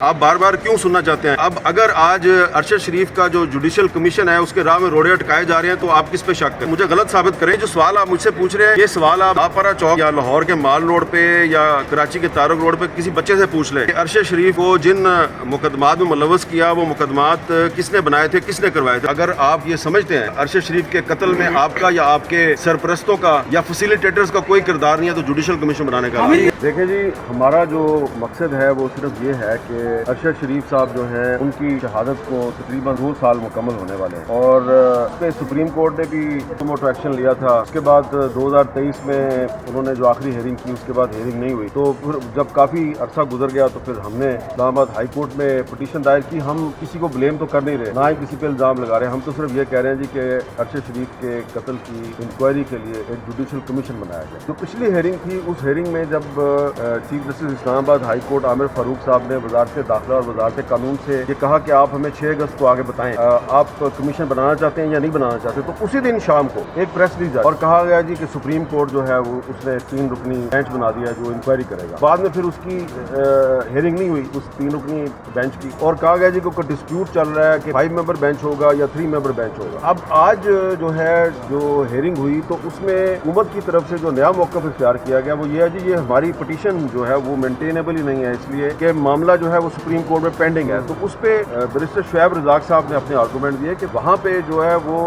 آپ بار بار کیوں سننا چاہتے ہیں؟ اب اگر آج ارشد شریف کا جو جوڈیشل کمیشن ہے اس کے راہ میں روڑے اٹکائے جا رہے ہیں تو آپ کس پہ شک کریں؟ مجھے غلط ثابت کریں۔ جو سوال آپ مجھ سے پوچھ رہے ہیں یہ سوال آپ لاپارا چوک یا لاہور کے مال روڈ پہ یا کراچی کے تارک روڈ پہ کسی بچے سے پوچھ لیں کہ ارشد شریف کو جن مقدمات میں ملوث کیا وہ مقدمات کس نے بنائے تھے، کس نے کروائے تھے۔ اگر آپ یہ سمجھتے ہیں ارشد شریف کے قتل میں آپ کا یا آپ کے سرپرستوں کا یا فیسیلیٹیٹرز کا کوئی کردار نہیں ہے تو جوڈیشل کمیشن بنانے کا دیکھیں جی، ہمارا جو مقصد ہے وہ صرف یہ ہے کہ ارشد شریف صاحب جو ہیں ان کی شہادت کو تقریباً 2 سال مکمل ہونے والے ہیں اور اس پہ سپریم کورٹ نے بھی موٹو ایکشن لیا تھا۔ اس کے بعد 2023 میں انہوں نے جو آخری ہیئرنگ کی اس کے بعد ہیئرنگ نہیں ہوئی، تو پھر جب کافی عرصہ گزر گیا تو پھر ہم نے اسلام آباد ہائی کورٹ میں پٹیشن دائر کی۔ ہم کسی کو بلیم تو کر نہیں رہے، نہ ہی کسی پہ الزام لگا رہے ہیں، ہم تو صرف یہ کہہ رہے ہیں جی کہ ارشد شریف کے قتل کی انکوائری کے لیے ایک جوڈیشل کمیشن بنایا جائے۔ جو پچھلی ہیئرنگ تھی اس ہیئرنگ میں جب چیف جسٹس اسلام آباد ہائی کورٹ عامر فاروق صاحب نے وزارت داخلہ اور وزارت قانون سے یہ کہا کہ آپ ہمیں 6 اگست کو آگے بتائیں آپ کمیشن بنانا چاہتے ہیں یا نہیں بنانا چاہتے، تو اسی دن شام کو ایک پریس ریلیز اور کہا گیا جی کہ سپریم کورٹ جو ہے وہ اس نے 3 رکنی بینچ بنا دیا جو انکوائری کرے گا۔ بعد میں پھر اس کی ہیئرنگ نہیں ہوئی اس 3 رکنی بینچ کی، اور کہا گیا جی کہ کوئی ڈسپیوٹ چل رہا ہے کہ 5 ممبر بینچ ہوگا یا 3 ممبر بینچ ہوگا۔ اب آج جو ہے جو ہیئرنگ ہوئی تو اس میں حکومت کی طرف سے جو نیا موقف اختیار کیا گیا وہ یہ ہے جی یہ ہماری پٹیشن جو ہے وہ مینٹینیبل ہی نہیں ہے، اس لیے کہ معاملہ جو ہے وہ سپریم کورٹ میں پینڈنگ ہے۔ تو اس پہ بیرسٹر شعیب رزاق صاحب نے اپنے آرگومنٹ دیے کہ وہاں پہ جو ہے وہ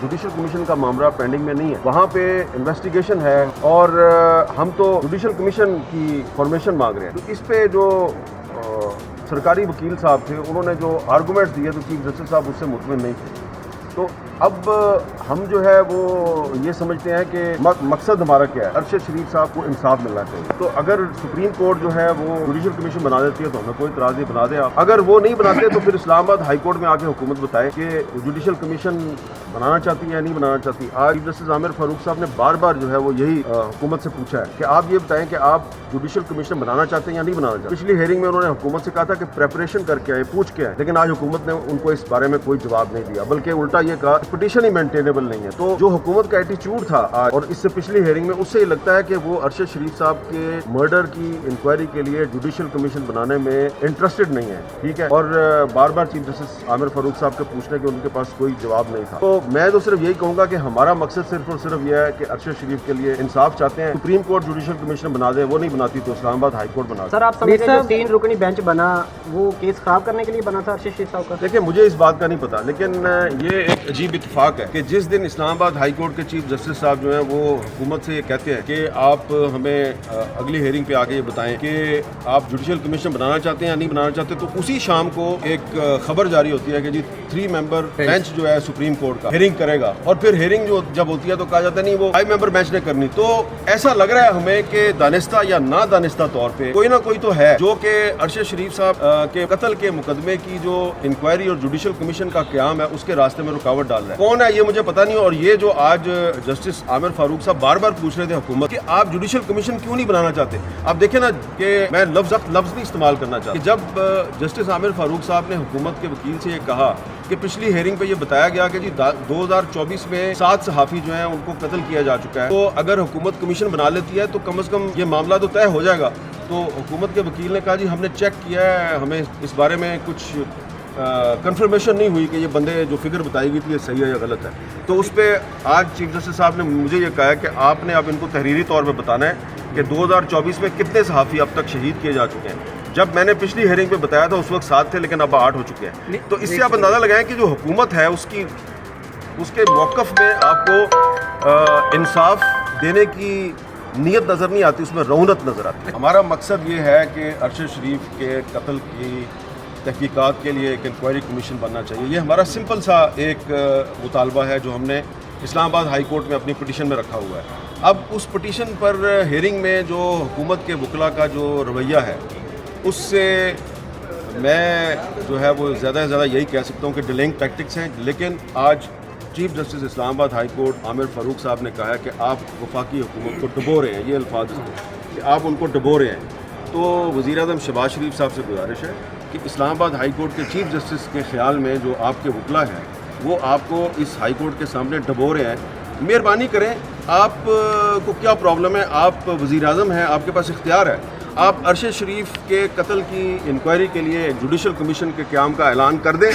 جوڈیشل کمیشن کا معاملہ پینڈنگ میں نہیں ہے، وہاں پہ انویسٹیگیشن ہے اور ہم تو جوڈیشل کمیشن کی فارمیشن مانگ رہے ہیں۔ تو اس پہ جو سرکاری وکیل صاحب تھے انہوں نے جو آرگومنٹ دیے تو چیف جسٹس صاحب اس سے مطمئن نہیں تھے۔ تو اب ہم جو ہے وہ یہ سمجھتے ہیں کہ مقصد ہمارا کیا ہے، ارشد شریف صاحب کو انصاف ملنا چاہیے۔ تو اگر سپریم کورٹ جو ہے وہ جوڈیشل کمیشن بنا دیتی ہے تو ہمیں کوئی اعتراض نہیں، بنا دے آپ۔ اگر وہ نہیں بناتے تو پھر اسلام آباد ہائی کورٹ میں آ کے حکومت بتائے کہ جوڈیشل کمیشن بنانا چاہتی ہے یا نہیں بنانا چاہتی۔ آج چیف جسٹس عامر فاروق صاحب نے بار بار جو ہے وہ یہی حکومت سے پوچھا ہے کہ آپ یہ بتائیں کہ آپ جوڈیشل کمیشن بنانا چاہتے ہیں یا نہیں بنانا چاہتے۔ پچھلی ہیئرنگ میں انہوں نے حکومت سے کہا تھا کہ پریپریشن کر کے آئے، پوچھ کے آئے، لیکن آج حکومت نے ان کو اس بارے میں کوئی جواب نہیں دیا، بلکہ الٹا یہ کہا پٹیشن ہی مینٹینیبل نہیں ہے۔ تو جو حکومت کا ایٹیچیوڈ تھا آج اور اس سے پچھلی ہیئرنگ میں، اس سے یہ لگتا ہے کہ وہ ارشد شریف صاحب کے مرڈر کی انکوائری کے لیے جوڈیشل کمیشن بنانے میں انٹرسٹڈ نہیں ہے، ٹھیک ہے، اور بار بار چیف جسٹس عامر فاروق صاحب کے پوچھنے کے ان کے پاس کوئی جواب نہیں تھا۔ تو میں تو صرف یہی کہوں گا کہ ہمارا مقصد صرف اور صرف یہ ہے کہ ارشد شریف کے لیے انصاف چاہتے ہیں۔ سپریم کورٹ جوڈیشل کمیشن بنا دے، وہ نہیں بناتی تو اسلام آباد ہائی کورٹ بنا دے۔ سر آپ سمجھتے ہیں جو 3 رکنی بینچ بنا وہ کیس خراب کرنے کے لیے بنا تھا ارشد شریف صاحب کا؟ دیکھیں مجھے اس بات کا نہیں پتا، لیکن یہ ایک عجیب اتفاق ہے کہ جس دن اسلام آباد ہائی کورٹ کے چیف جسٹس صاحب جو ہیں وہ حکومت سے یہ کہتے ہیں کہ آپ ہمیں اگلی ہیئرنگ پہ آگے یہ بتائیں کہ آپ جوڈیشل کمیشن بنانا چاہتے ہیں یا نہیں بنانا چاہتے، تو اسی شام کو ایک خبر جاری ہوتی ہے کہ جی 3 ممبر بینچ جو ہے سپریم کورٹ کا ہیئرنگ کرے گا، اور پھر ہیئرنگ جو جب ہوتی ہے تو کہا جاتا ہے نہیں وہ 5 ممبر بینچ نے کرنی۔ تو ایسا لگ رہا ہے ہمیں کہ دانستہ یا نہ دانستہ طور پہ کوئی نہ کوئی تو ہے جو کہ ارشد شریف صاحب کے قتل کے مقدمے کی جو انکوائری اور جوڈیشل کمیشن کا قیام ہے اس کے راستے میں رکاوٹ ڈال رہا ہے۔ کون ہے یہ مجھے پتا نہیں، اور یہ جو آج جسٹس عامر فاروق صاحب بار بار پوچھ رہے تھے حکومت کہ آپ جوڈیشل کمیشن کیوں نہیں بنانا چاہتے۔ آپ دیکھیں نا کہ میں لفظ نہیں استعمال کرنا چاہتا کہ جب جسٹس عامر فاروق صاحب نے حکومت کے وکیل سے یہ کہا کہ پچھلی ہیئرنگ پہ یہ بتایا گیا کہ جی 2024 میں 7 صحافی جو ہیں ان کو قتل کیا جا چکا ہے، تو اگر حکومت کمیشن بنا لیتی ہے تو کم از کم یہ معاملہ تو طے ہو جائے گا۔ تو حکومت کے وکیل نے کہا جی ہم نے چیک کیا ہے، ہمیں اس بارے میں کچھ کنفرمیشن نہیں ہوئی کہ یہ بندے جو فگر بتائی گئی تھی یہ صحیح ہے یا غلط ہے۔ تو اس پہ آج چیف جسٹس صاحب نے مجھے یہ کہا ہے کہ آپ نے اب ان کو تحریری طور پہ بتانا ہے کہ 2024 میں کتنے صحافی اب تک شہید کیے جا چکے ہیں۔ جب میں نے پچھلی ہیئرنگ پہ بتایا تھا اس وقت 7 تھے، لیکن اب 8 ہو چکے ہیں۔ تو اس سے آپ اندازہ لگائیں کہ جو حکومت ہے اس کے موقف میں آپ کو انصاف دینے کی نیت نظر نہیں آتی، اس میں رونت نظر آتی ہے۔ ہمارا مقصد یہ ہے کہ ارشد شریف کے قتل کی تحقیقات کے لیے ایک انکوائری کمیشن بننا چاہیے۔ یہ ہمارا سمپل سا ایک مطالبہ ہے جو ہم نے اسلام آباد ہائی کورٹ میں اپنی پٹیشن میں رکھا ہوا ہے۔ اب اس پٹیشن پر ہیئرنگ میں جو حکومت کے وکلاء کا جو رویہ ہے اس سے میں جو ہے وہ زیادہ سے زیادہ یہی کہہ سکتا ہوں کہ ڈیلنگ ٹیکٹکس ہیں، لیکن آج چیف جسٹس اسلام آباد ہائی کورٹ عامر فاروق صاحب نے کہا ہے کہ آپ وفاقی حکومت کو ڈبو رہے ہیں، یہ الفاظ کہ آپ ان کو ڈبو رہے ہیں۔ تو وزیر اعظم شہباز شریف صاحب سے گزارش ہے کہ اسلام آباد ہائی کورٹ کے چیف جسٹس کے خیال میں جو آپ کے وکلاء ہیں وہ آپ کو اس ہائی کورٹ کے سامنے ڈبو رہے ہیں۔ مہربانی کریں، آپ کو کیا پرابلم ہے؟ آپ وزیر اعظم ہیں، آپ کے پاس اختیار ہے، آپ ارشد شریف کے قتل کی انکوائری کے لیے ایک جوڈیشل کمیشن کے قیام کا اعلان کر دیں،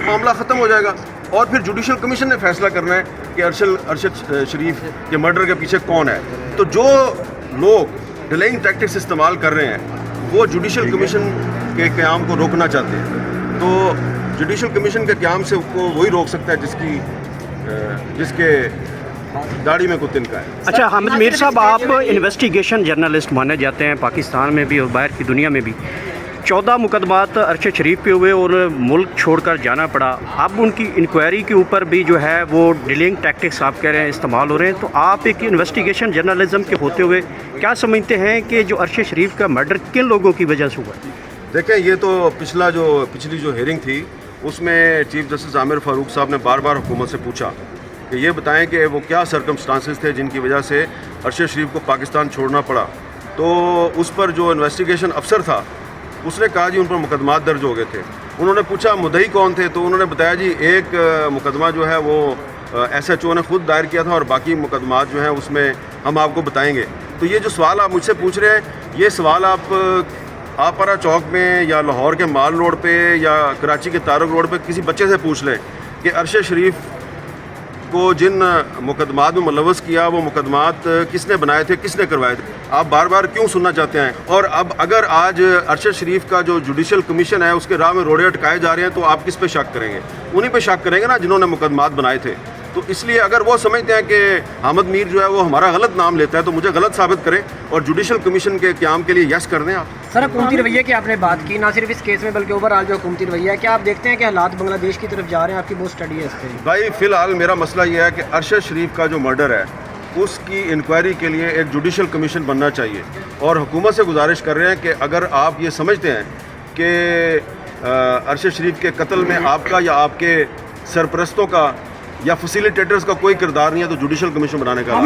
معاملہ ختم ہو جائے گا، اور پھر جوڈیشل کمیشن نے فیصلہ کرنا ہے کہ ارشد شریف کے مرڈر کے پیچھے کون ہے۔ تو جو لوگ ڈیلینگ ٹیکٹکس استعمال کر رہے ہیں وہ جوڈیشل کمیشن کے قیام کو روکنا چاہتے ہیں، تو جوڈیشل کمیشن کے قیام سے کو وہی روک سکتا ہے جس کے داڑھی میں کوئی تنکا ہے۔ اچھا حامد میر صاحب، آپ انویسٹیگیشن جرنلسٹ مانے جاتے ہیں پاکستان میں بھی اور باہر کی دنیا میں بھی۔ 14 مقدمات ارشد شریف پہ ہوئے اور ملک چھوڑ کر جانا پڑا، اب ان کی انکوائری کے اوپر بھی جو ہے وہ ڈیلنگ ٹیکٹکس آپ کہہ رہے ہیں استعمال ہو رہے ہیں، تو آپ ایک انویسٹیگیشن جرنلزم کے ہوتے ہوئے کیا سمجھتے ہیں کہ جو ارشد شریف کا مرڈر کن لوگوں کی وجہ سے ہوا؟ دیکھیں، یہ تو پچھلی جو ہیئرنگ تھی اس میں چیف جسٹس عامر فاروق صاحب نے بار بار حکومت سے پوچھا کہ یہ بتائیں کہ وہ کیا سرکمسٹانسز تھے جن کی وجہ سے ارشد شریف کو پاکستان چھوڑنا پڑا۔ تو اس پر جو انویسٹیگیشن افسر تھا اس نے کہا جی ان پر مقدمات درج ہو گئے تھے۔ انہوں نے پوچھا مدعی کون تھے، تو انہوں نے بتایا جی ایک مقدمہ جو ہے وہ SHO نے خود دائر کیا تھا اور باقی مقدمات جو ہیں اس میں ہم آپ کو بتائیں گے۔ تو یہ جو سوال آپ مجھ سے پوچھ رہے ہیں، یہ سوال آپ آپارا چوک میں یا لاہور کے مال روڈ پہ یا کراچی کے تارک روڈ پہ کسی بچے سے پوچھ لیں کہ ارشد شریف کو جن مقدمات میں ملوث کیا وہ مقدمات کس نے بنائے تھے، کس نے کروائے تھے۔ آپ بار بار کیوں سننا چاہتے ہیں؟ اور اب اگر آج ارشد شریف کا جو جوڈیشل کمیشن ہے اس کے راہ میں روڑے اٹکائے جا رہے ہیں تو آپ کس پہ شک کریں گے؟ انہی پہ شک کریں گے نا جنہوں نے مقدمات بنائے تھے۔ تو اس لیے اگر وہ سمجھتے ہیں کہ حامد میر جو ہے وہ ہمارا غلط نام لیتا ہے تو مجھے غلط ثابت کریں اور جوڈیشل کمیشن کے قیام کے لیے یس کر دیں آپ۔ سر، حکومتی رویے کی آپ نے بات کی، نہ صرف اس کیس میں بلکہ اوور آل جو حکومتی رویہ ہے، کیا آپ دیکھتے ہیں کہ حالات بنگلہ دیش کی طرف جا رہے ہیں؟ آپ کی بہت اسٹڈی ہے اس پہ۔ بھائی فی الحال میرا مسئلہ یہ ہے کہ ارشد شریف کا جو مرڈر ہے اس کی انکوائری کے لیے ایک جوڈیشل کمیشن بننا چاہیے، اور حکومت سے گزارش کر رہے ہیں کہ اگر آپ یہ سمجھتے ہیں کہ ارشد شریف کے قتل میں آپ کا یا آپ کے سرپرستوں کا یا فیسیلیٹیٹرز کا کوئی کردار نہیں ہے تو جوڈیشل کمیشن بنانے کا